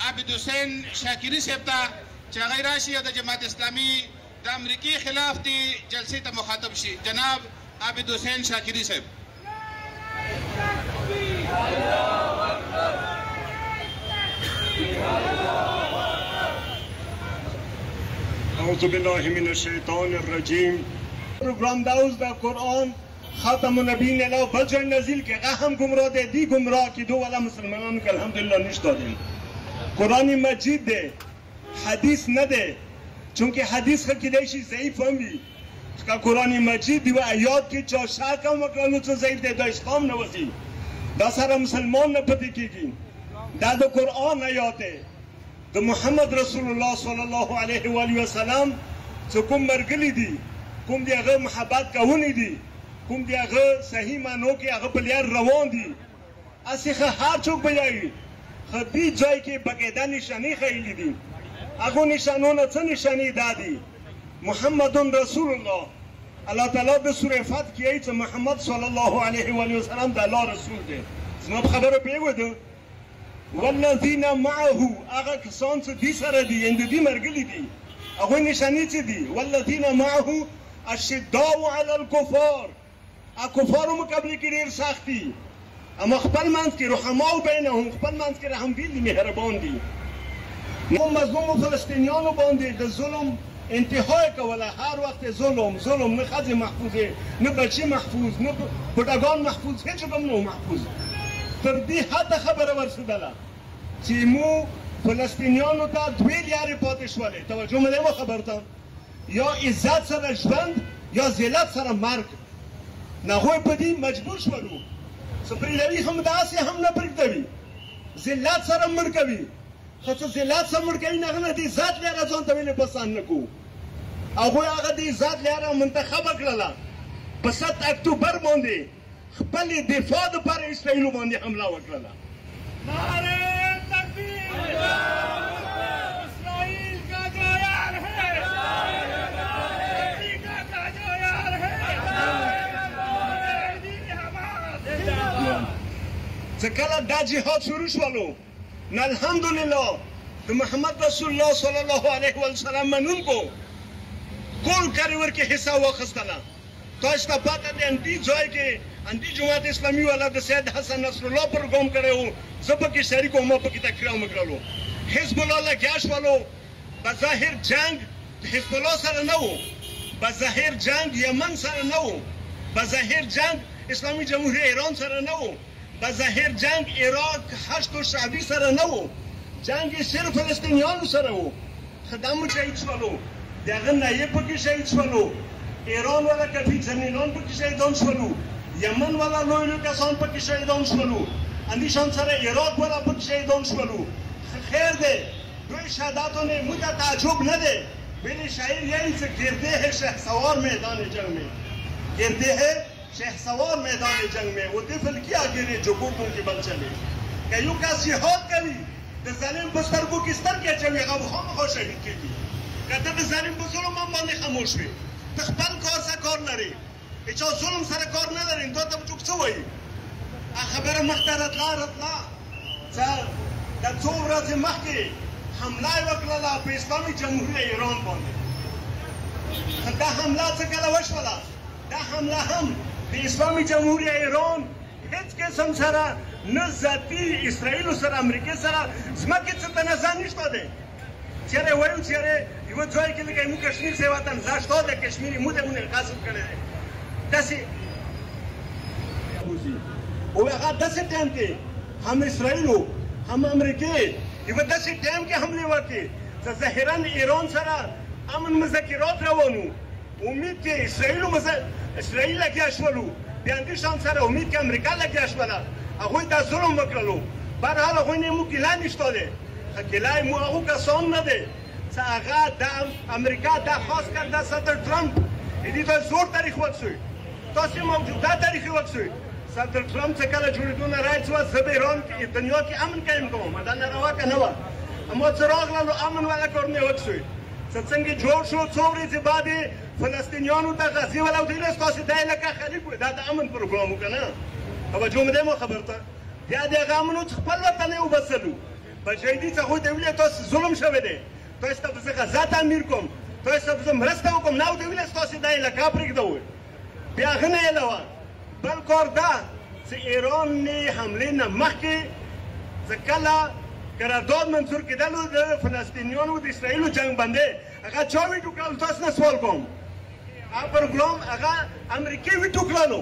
عابد حسین شاکری صاحب ته چې هغه راشي د جماعت اسلامي د امریکې خلاف دی جلسې ته مخاطب شي. جناب عابد حسین شاکری صاحب. اعوذ بالله من الشیطان الرجیم. پروگرام داوز دا قرآن خاتم النبیین علیه بجر نزیل که هم گمراه ده دی گمراه که دو والا مسلمانان که الحمدلله نش دادیم. قرآن مجید ده حدیث نده چونکه حدیث خکیدهشی ضعیف هم بی که قرآن مجید دیو آیات که چا شاک هم وکرانو چو ضعیف ده دا اسلام نوزی دا سر مسلمان نپتی کیگین دا دا قرآن آیاته دا محمد رسول الله صلی الله علیه و آله و سلام چو کم مرگلی دی کم دی اغا محبت کهونی دی کم دی اغا صحیح مانو که اغا پلیار روان دی اسی هر چوک بیایی خدی جایی که بقیده نشانی خیلی دی اگو نشانون چه نشانی دادی محمد رسول الله اللہ تعالی به سوره فتح کیه چه محمد صلی الله علیه و آله و سلام د الله رسول دی. زما خبره پیوده والذین معه اغا کسان چه دی سره دی اند دی مرگلی دی اگو نشانی چه دی والذین معه اشداء علی الکفار کفارو مقابله کې ډیر سختی اما خپل منځ کې رحماء بینهم خپل منځ کې رحم دي مهربان دي. نو مظلوم فلسطینیانو باندې د ظلم انتهای کوله. هر وخت ظلم نه ښځې محفوظې نه بچي محفوظ نه بوډاګان محفوظ هیڅ هم نه محفوظ. تر دې حده خبره ورسېدله چې مو فلسطینیانو ته دوې لارې پاتې شولې. توجه مې دی خبر ته یا عزت سره ژوند یا ذلت سره مرګ. نه هغوی په دې مجبور شولو څه پرېږدوي هم داسې هم نه پرېږدوي ذلت سره مړ کوي. خو څه ذلت سره مړ کوي نه هغه نه د عزت لاره ځان ته ویلې پسند نه کوو. هغوی هغه د عزت لاره منتخبه کړله په 7 اکتوبر باندې خپلې دفاع دپاره اسرائیلو باندې حمله وکړله. نعرې تکبیر اسرائیل کا جو یار ہے امریکا کا جو یار ہے چې کله دا جهاد شروع شولو نو الحمدلله د محمد رسول الله صلی الله علیه و سلم منونکو ټول کاریور کې حصہ واخیستله. تاسو ته پته ده اندی ځای کې اندی جماعت اسلامي والا د سید حسن نصر الله پروګرام کړی و زه پکې شریک وم پکې تقریر هم کړلو. حزب الله لګیا شولو بظاهر جنگ حزب الله سره نه و بظاهر جنگ یمن سره نه و بظاهر جنگ اسلامی جمهوریت ایران سره نه و بظاهر جنگ عراق هشت و شعبی سره نه و جنگ صرف فلسطینیانو سره و. خدامو شهید شولو دغه نایب پکې شهید شولو ایران والا کفی زمینان پکې شهیدان شولو یمن والا لوی لوی کسان پکې شهیدان شولو اندیشان سره عراق والا پکې شهیدان شولو. خیر ده دوی شهادتوں نے مجھے تعجب نہ دے میرے شاعر یہی سے گرتے ہیں شہسوار میدان جنگ میں گرتے ہیں شہسوار میدان جنگ میں وہ طفل کیا گرے جو گردوں کے بل چلے کئیوں کا جہاد کری د ظالم بستر کو کس طرح کے چوي هغه خامخا شهید کیږي کته د ظالم په ظلم باندې خاموش وي تخپل کار سره کار لري چې ظلم سره کار نه لري نو ته چوک څه وایي خبره مختارت لارتلا چې د څو ورځې مخکې حمله وکړه په اسلامي جمهوریت ایران باندې. دا حمله څه کله وشوله دا حمله هم د اسلامي جمهوریت ایران هیڅ قسم سره نه ذاتي اسرائیلو سره امریکې سره ځمکې څه تنازع نشته دی. چېرې وایو چېرې یوه ځای کې لکه موږ کشمیر سه وطن ځا شته د کشمیر موږ مونږ غصب کړی دی داسې او هغه داسې ټایم کې هم اسرائیلو هم امریکې یوه داسې ټایم کې حملې وکړې چې ظاهرا ایران سره امن مذاکرات روانو امید کې اسرائیل لګیا شولو بیا همدې شان سره امید کې امریکا لګیا شوله هغوی دا ظلم وکړلو. بهرحال هغوی نه مو ګیله نشته دی ګیله مو هغو کسان نه دی چې هغه د امریکا دا خاص کر دا صدر ټرمپ دې ته زور تاریخ وکړئ تاسې موجوده تاریخ وکړئ. صدر ټرمپ چې کله جوړېدو نه راځي زه به ایران کې دنیا کې امن قایم کوم دا ناروا که نه وه اما چې راغله نو امن والا کارونه یې وکړئ. چې څنګه جوړ شو څو ورځې بعد یې فلسطینیانو ته غزې والا وتویل ستاسې دا یې لکه خلیق وي دا د امن پروګرام و که نه توجه مې دی مو خبر ته بیا د هغه امن و چې خپل وطن یې وبڅلو بشهیدي څخه ته ویل تاسو ظلم شوی دی تاسو ته زه غزا تعمیر کوم تاسو ته زه مرسته وکړم نه ورته ویل تاسو دا علاقه پرېږدوئ بیا هغه نه علاوه بل کار دا چې ایران حملې نه مخکې زه کله قرارداد منظور کېدلو د فلسطینیانو د اسرائیلو جنګ بندۍ هغه چا ویټو کړل تاسو نه سوال کوم هغه پروګرام هغه امریکې ویټو کړلو